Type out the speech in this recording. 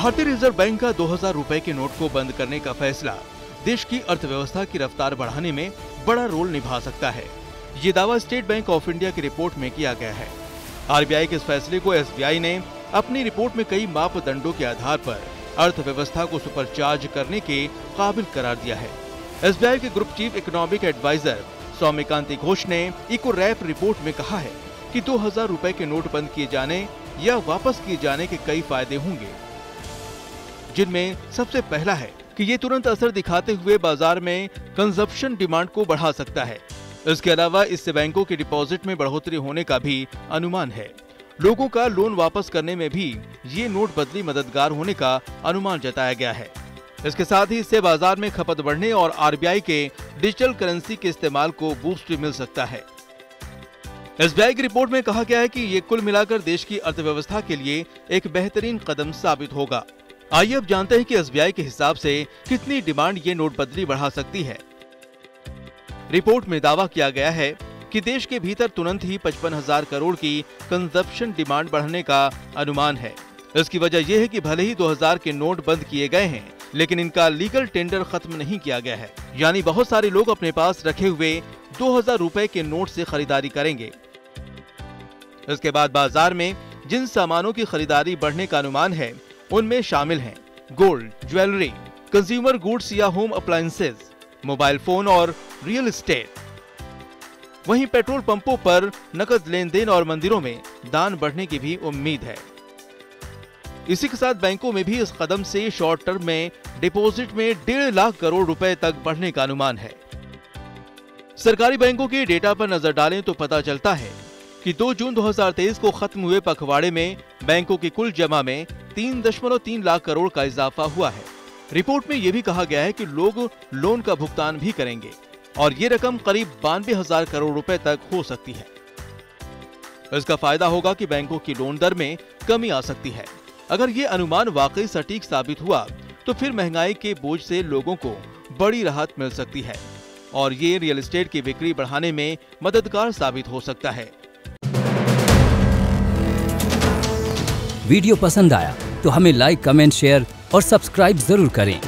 भारतीय reserve bank का 2000 रुपए के नोट को बंद करने का फैसला देश की अर्थव्यवस्था की रफ्तार बढ़ाने में बड़ा रोल निभा सकता है। ये दावा स्टेट बैंक ऑफ इंडिया की रिपोर्ट में किया गया है। आरबीआई के इस फैसले को एसबीआई ने अपनी रिपोर्ट में कई मापदंडों के आधार पर अर्थव्यवस्था को सुपरचार्ज करने के काबिल करार दिया है। एसबीआई के group chief economic adviser Soumyakanti Ghosh ने इको रैप रिपोर्ट में कहा है कि 2000 रुपए के नोट बंद किए जाने या वापस किए जाने के कई फायदे होंगे, जिनमें सबसे पहला है कि ये तुरंत असर दिखाते हुए बाजार में कंजप्शन डिमांड को बढ़ा सकता है। इसके अलावा इससे बैंकों के डिपॉजिट में बढ़ोतरी होने का भी अनुमान है। लोगों का लोन वापस करने में भी ये नोट बदली मददगार होने का अनुमान जताया गया है। इसके साथ ही इससे बाजार में खपत बढ़ने और आरबीआई के डिजिटल करेंसी के इस्तेमाल को बूस्ट मिल सकता है। एसबीआई की रिपोर्ट में कहा गया है कि ये कुल मिलाकर देश की अर्थव्यवस्था के लिए एक बेहतरीन कदम साबित होगा। आइए अब जानते हैं कि एसबीआई के हिसाब से कितनी डिमांड ये नोटबंदी बढ़ा सकती है। रिपोर्ट में दावा किया गया है कि देश के भीतर तुरंत ही 55,000 करोड़ की कंजप्शन डिमांड बढ़ने का अनुमान है। इसकी वजह यह है कि भले ही 2000 के नोट बंद किए गए हैं, लेकिन इनका लीगल टेंडर खत्म नहीं किया गया है। यानी बहुत सारे लोग अपने पास रखे हुए 2000 रुपए के नोट से खरीदारी करेंगे। इसके बाद बाजार में जिन सामानों की खरीदारी बढ़ने का अनुमान है, उनमें शामिल हैं गोल्ड, ज्वेलरी, कंज्यूमर गुड्स या होम अप्लायंसेज, मोबाइल फोन और रियल एस्टेट। वहीं पेट्रोल पंपों पर नकद लेन देन और मंदिरों में दान बढ़ने की भी उम्मीद है। इसी के साथ बैंकों में भी इस कदम से शॉर्ट टर्म में डिपॉजिट में 1.5 लाख करोड़ रुपए तक बढ़ने का अनुमान है। सरकारी बैंकों के डेटा पर नजर डालें तो पता चलता है कि 2 जून 2023 को खत्म हुए पखवाड़े में बैंकों की कुल जमा में 3.3 लाख करोड़ का इजाफा हुआ है। रिपोर्ट में यह भी कहा गया है कि लोग लोन का भुगतान भी करेंगे और ये रकम करीब 92,000 करोड़ रुपए तक हो सकती है। इसका फायदा होगा कि बैंकों की लोन दर में कमी आ सकती है। अगर ये अनुमान वाकई सटीक साबित हुआ तो फिर महंगाई के बोझ से लोगों को बड़ी राहत मिल सकती है और ये रियल एस्टेट की बिक्री बढ़ाने में मददगार साबित हो सकता है। वीडियो पसंद आया तो हमें लाइक, कमेंट, शेयर और सब्सक्राइब जरूर करें।